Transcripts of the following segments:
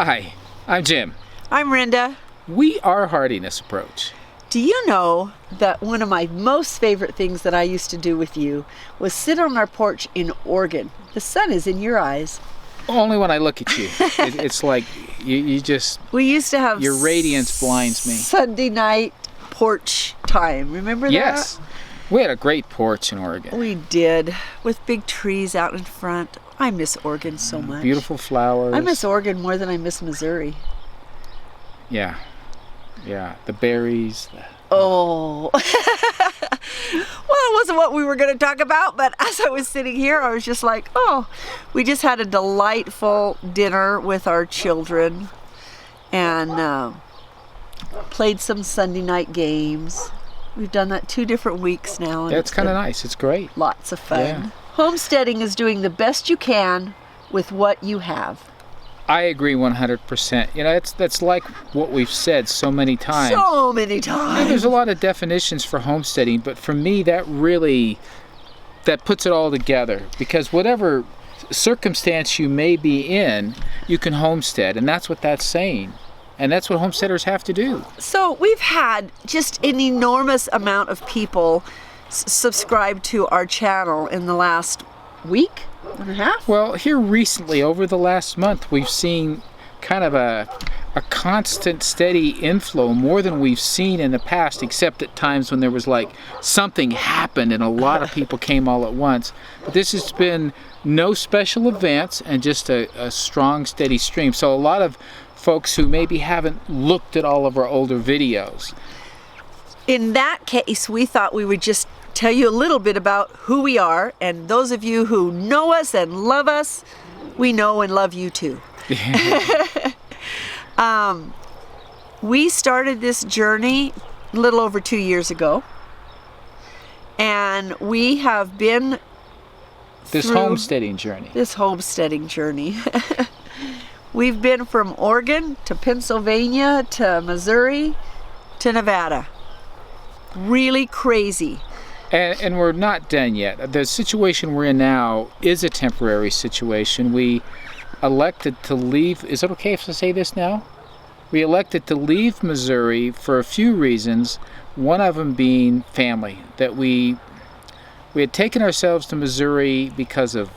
Hi, I'm Jim. I'm Rhonda. We are Hardiness Approach. Do you know that one of my most favorite things that I used to do with you was sit on our porch in Oregon? The sun is in your eyes. Only when I look at you. It's like you just... We used to have... Your radiance blinds me. Sunday night porch time. Remember that? Yes. We had a great porch in Oregon. We did, with big trees out in front. I miss Oregon so much. Beautiful flowers. I miss Oregon more than I miss Missouri. Yeah. The berries. Oh. Well, it wasn't what we were going to talk about, but as I was sitting here, I was just like, oh, we just had a delightful dinner with our children and played some Sunday night games. We've done that 2 different weeks now. And That's kind of nice. It's great. Lots of fun. Yeah. Homesteading is doing the best you can with what you have. I agree 100%. You know, that's like what we've said so many times. So many times. And there's a lot of definitions for homesteading, but for me, that puts it all together. Because whatever circumstance you may be in, you can homestead, and that's what that's saying. And that's what homesteaders have to do. So we've had just an enormous amount of people subscribe to our channel in the last week and a half. Well, here recently, over the last month, we've seen kind of a constant, steady inflow, more than we've seen in the past, except at times when there was like something happened and a lot of people came all at once. But this has been no special events and just a strong, steady stream. So a lot of folks who maybe haven't looked at all of our older videos. In that case, we thought we would just tell you a little bit about who we are, and those of you who know us and love us, we know and love you too. We started this journey a little over 2 years ago, and we have been This homesteading journey. We've been from Oregon to Pennsylvania to Missouri to Nevada. Really crazy. And we're not done yet. The situation we're in now is a temporary situation. We elected to leave. Is it okay if I say this now? We elected to leave Missouri for a few reasons. One of them being family. That we had taken ourselves to Missouri because of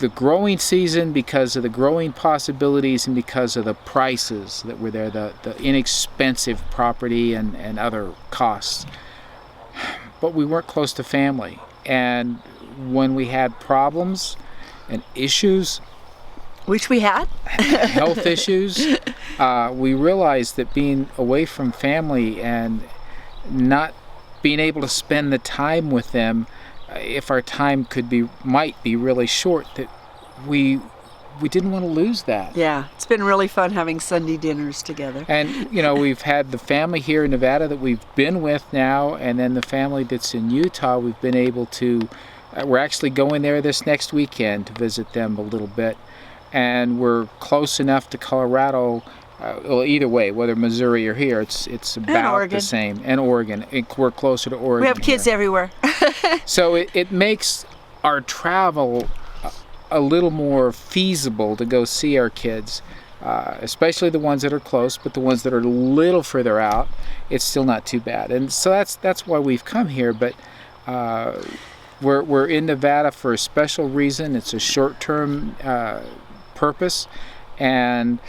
the growing season, because of the growing possibilities, and because of the prices that were there, the inexpensive property and other costs. But we weren't close to family. And when we had problems and issues, which we had, health issues, we realized that being away from family and not being able to spend the time with them, if our time might be really short, that we didn't want to lose that. Yeah, it's been really fun having Sunday dinners together. And, you know, we've had the family here in Nevada that we've been with now, and then the family that's in Utah, we've been able to, we're actually going there this next weekend to visit them a little bit. And we're close enough to Colorado, well, either way, whether Missouri or here, it's about the same. And Oregon. We're closer to Oregon. We have kids here. Everywhere. So it makes our travel a little more feasible to go see our kids, especially the ones that are close, but the ones that are a little further out, it's still not too bad. And so that's why we've come here. But we're in Nevada for a special reason. It's a short-term purpose, and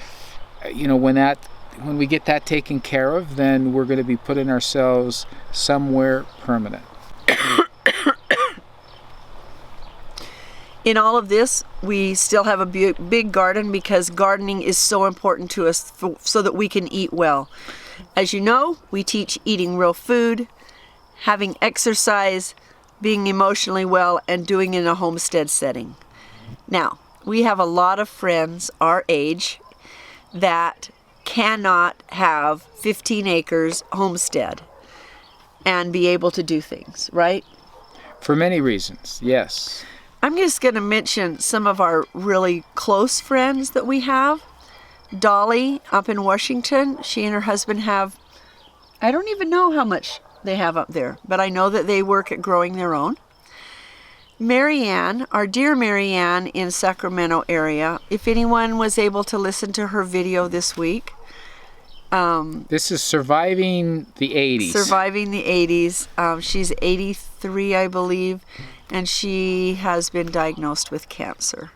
you know, when we get that taken care of, then we're going to be putting ourselves somewhere permanent. In all of this, we still have a big garden because gardening is so important to us so that we can eat well. As you know, we teach eating real food, having exercise, being emotionally well, and doing it in a homestead setting. Now, we have a lot of friends our age that cannot have 15 acres homestead and be able to do things, right? For many reasons, yes. I'm just going to mention some of our really close friends that we have. Dolly up in Washington, she and her husband have, I don't even know how much they have up there, but I know that they work at growing their own. Marianne, our dear Marianne in Sacramento area, if anyone was able to listen to her video this week. This is Surviving the 80s. Surviving the 80s. She's 83, I believe, and she has been diagnosed with cancer.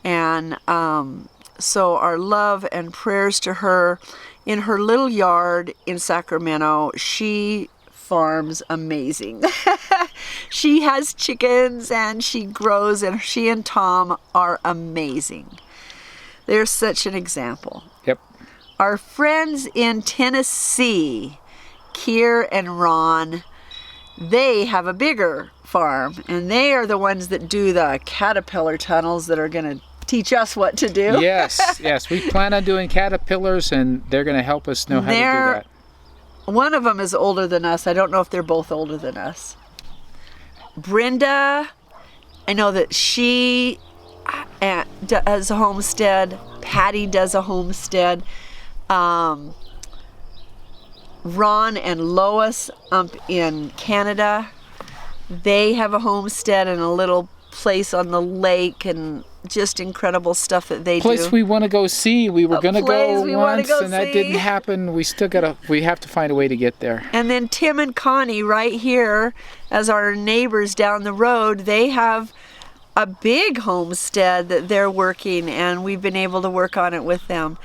And so our love and prayers to her. In her little yard in Sacramento, she farms amazing. She has chickens and she grows, and she and Tom are amazing. They're such an example. Yep. Our friends in Tennessee, Kier and Ron, they have a bigger farm, and they are the ones that do the caterpillar tunnels that are going to teach us what to do. Yes. We plan on doing caterpillars, and they're going to help us know how to do that. One of them is older than us. I don't know if they're both older than us. Brenda, I know that she does a homestead. Patty does a homestead. Ron and Lois up in Canada, they have a homestead and a little place on the lake, and just incredible stuff that they do. Place we want to go see. We were going to go once, and that didn't happen. We have to find a way to get there. And then Tim and Connie right here, as our neighbors down the road, they have a big homestead that they're working, and we've been able to work on it with them.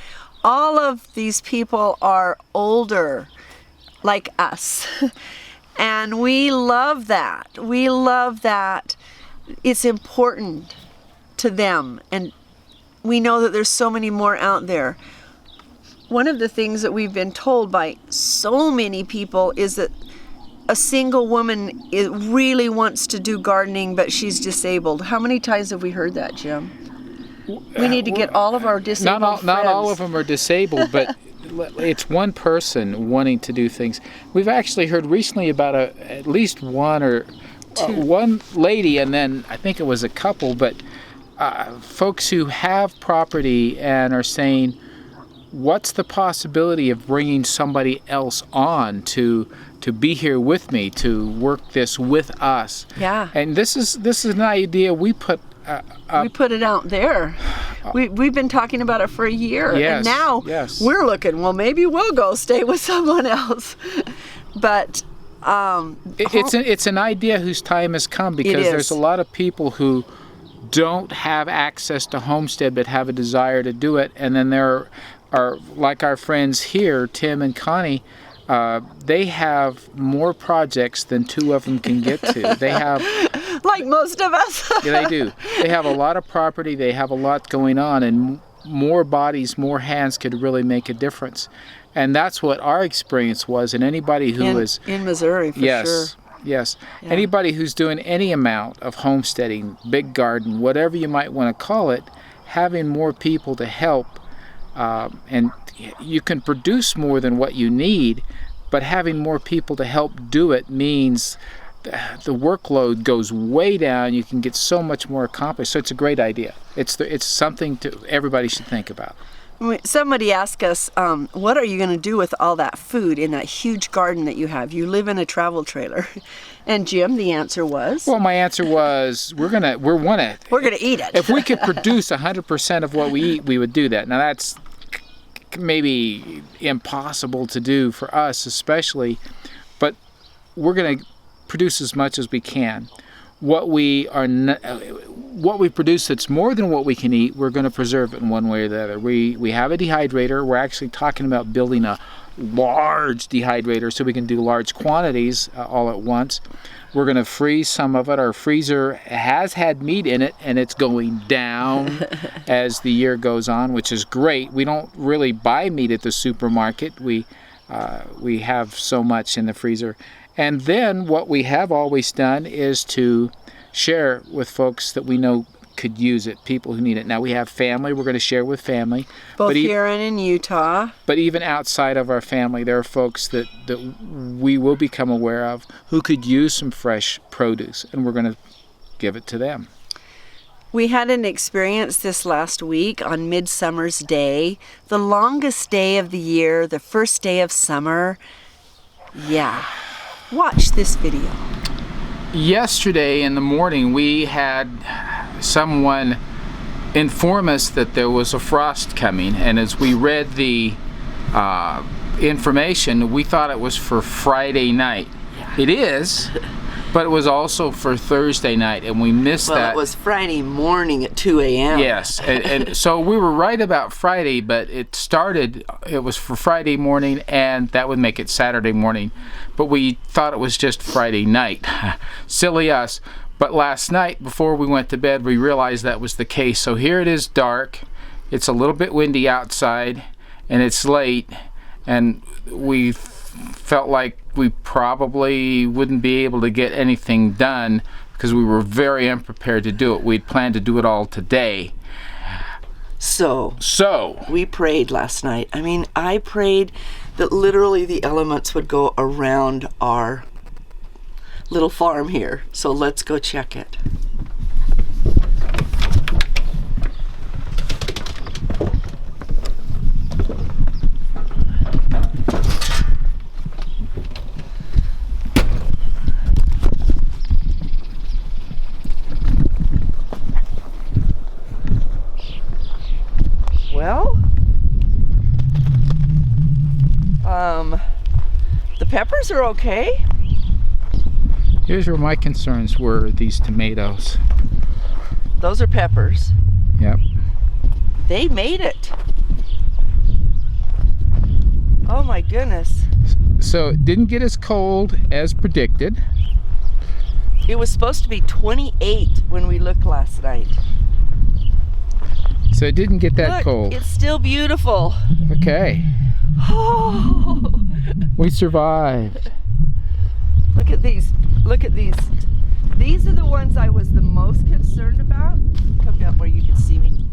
All of these people are older, like us. And we love that. We love that. It's important to them, and we know that there's so many more out there. One of the things that we've been told by so many people is that a single woman really wants to do gardening, but she's disabled. How many times have we heard that, Jim? We need to get all of our disabled friends. Not all of them are disabled, but it's one person wanting to do things. We've actually heard recently about at least one lady, and then I think it was a couple, but folks who have property and are saying, what's the possibility of bringing somebody else on to be here with me, to work this with us? Yeah. And this is an idea we put we put it out there. We've been talking about it for a year, and now we're looking, well, maybe we'll go stay with someone else. But it's an idea whose time has come, because there's a lot of people who don't have access to homestead but have a desire to do it. And then there are like our friends here, Tim and Connie, they have more projects than two of them can get to. They have, like most of us. Yeah, they do. They have a lot of property, they have a lot going on, and more bodies, more hands could really make a difference. And that's what our experience was. And anybody who is in Missouri, for sure. Yes. Yeah. Anybody who's doing any amount of homesteading, big garden, whatever you might want to call it, having more people to help, and you can produce more than what you need, but having more people to help do it means the workload goes way down. You can get so much more accomplished. So it's a great idea. It's something everybody should think about. Somebody asked us, what are you going to do with all that food in that huge garden that you have? You live in a travel trailer. And Jim, the answer was? Well, my answer was, we're gonna eat it. If we could produce 100% of what we eat, we would do that. Now that's maybe impossible to do for us, especially, but we're going to produce as much as we can. What we produce that's more than what we can eat, we're going to preserve it in one way or the other. We have a dehydrator. We're actually talking about building a large dehydrator so we can do large quantities all at once. We're going to freeze some of it. Our freezer has had meat in it, and it's going down as the year goes on, which is great. We don't really buy meat at the supermarket. We have so much in the freezer. And then what we have always done is to share with folks that we know could use it, people who need it. Now we have family, we're going to share with family. Both here and in Utah. But even outside of our family, there are folks that we will become aware of who could use some fresh produce, and we're going to give it to them. We had an experience this last week on Midsummer's Day, the longest day of the year, the first day of summer. Yeah. Watch this video. yesterday in the morning we had someone inform us that there was a frost coming, and as we read the information, we thought it was for Friday night. It is, but it was also for Thursday night, and we missed that. Well, it was Friday morning at 2 a.m. Yes, and so we were right about Friday, but it was for Friday morning, and that would make it Saturday morning. But we thought it was just Friday night. Silly us. But last night, before we went to bed, we realized that was the case. So here it is dark, it's a little bit windy outside, and it's late, and we felt like we probably wouldn't be able to get anything done because we were very unprepared to do it. We'd planned to do it all today. So we prayed last night. I mean, I prayed that literally the elements would go around our little farm here. So let's go check it. Well, the peppers are okay. Here's where my concerns were, these tomatoes. Those are peppers. Yep. They made it. Oh my goodness. So it didn't get as cold as predicted. It was supposed to be 28 when we looked last night. So it didn't get that Look, cold. it's still beautiful. Okay. Oh. We survived. Look at these. Look at these. These are the ones I was the most concerned about. Come down where you can see me.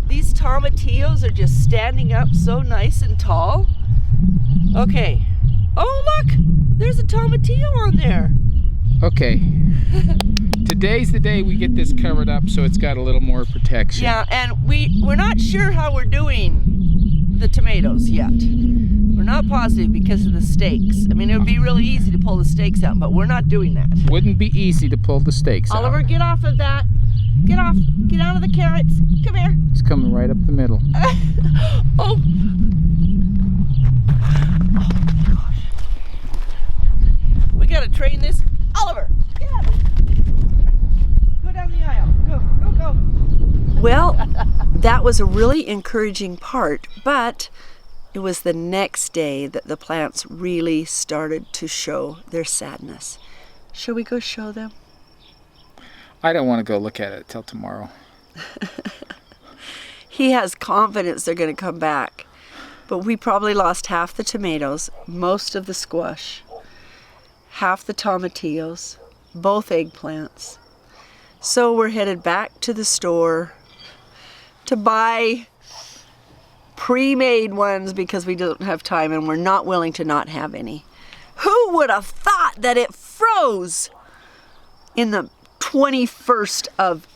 These tomatillos are just standing up so nice and tall. Okay. Oh, look! There's a tomatillo on there. Okay. Today's the day we get this covered up so it's got a little more protection. Yeah, and we're not sure how we're doing the tomatoes yet. We're not positive because of the stakes. I mean, it would be really easy to pull the stakes out, but we're not doing that. Wouldn't be easy to pull the stakes out. Oliver, get off of that. Get off. Get out of the carrots. Come here. It's coming right up the middle. Oh. Oh my gosh. We gotta train this. Oliver, get out. Go down the aisle. Go, go, go. Well, that was a really encouraging part, but it was the next day that the plants really started to show their sadness. Shall we go show them? I don't want to go look at it till tomorrow. He has confidence they're going to come back, but we probably lost half the tomatoes, most of the squash, half the tomatillos, both eggplants. So we're headed back to the store to buy pre-made ones because we don't have time and we're not willing to not have any. Who would have thought that it froze in the 21st of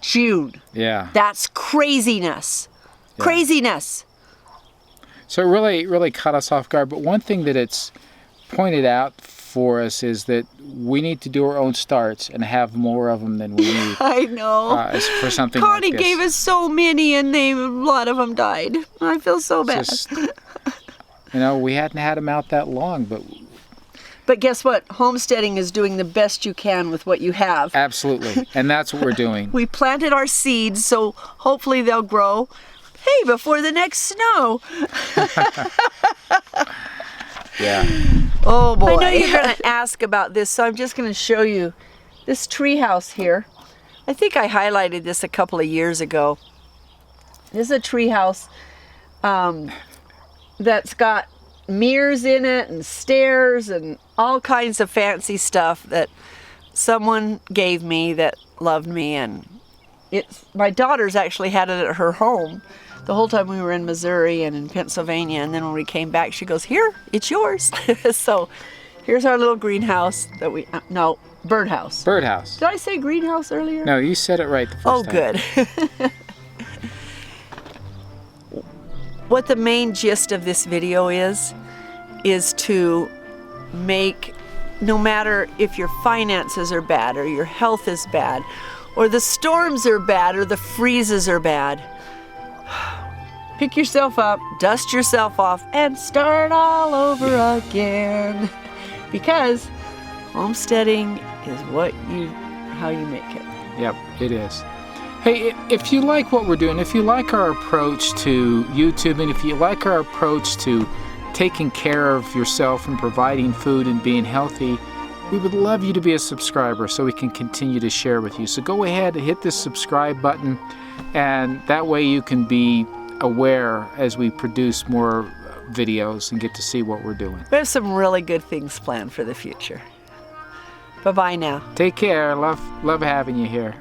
June? Yeah. That's craziness. Yeah. Craziness. So it really caught us off guard. But one thing that it's pointed out for us is that we need to do our own starts and have more of them than we need. I know. For something Connie like this. gave us so many and a lot of them died. I feel so bad. Just, we hadn't had them out that long, But guess what? Homesteading is doing the best you can with what you have. Absolutely. And that's what we're doing. We planted our seeds, so hopefully they'll grow. Hey, before the next snow. Yeah. Oh boy. I know you're going to ask about this, so I'm just going to show you this tree house here. I think I highlighted this a couple of years ago. This is a tree house that's got mirrors in it and stairs and all kinds of fancy stuff that someone gave me that loved me, and my daughter's actually had it at her home the whole time we were in Missouri and in Pennsylvania, and then when we came back she goes, "Here, it's yours." So here's our little greenhouse that no, birdhouse. Birdhouse. Did I say greenhouse earlier? No, you said it right the first Oh, time. good. What the main gist of this video is to make no matter if your finances are bad or your health is bad or the storms are bad or the freezes are bad, pick yourself up, dust yourself off, and start all over again. Because homesteading is how you make it. Yep, it is. Hey, if you like what we're doing, if you like our approach to YouTube, and if you like our approach to taking care of yourself and providing food and being healthy, we would love you to be a subscriber so we can continue to share with you. So go ahead and hit the subscribe button, and that way you can be aware as we produce more videos and get to see what we're doing. We have some really good things planned for the future. Bye-bye now. Take care. Love having you here.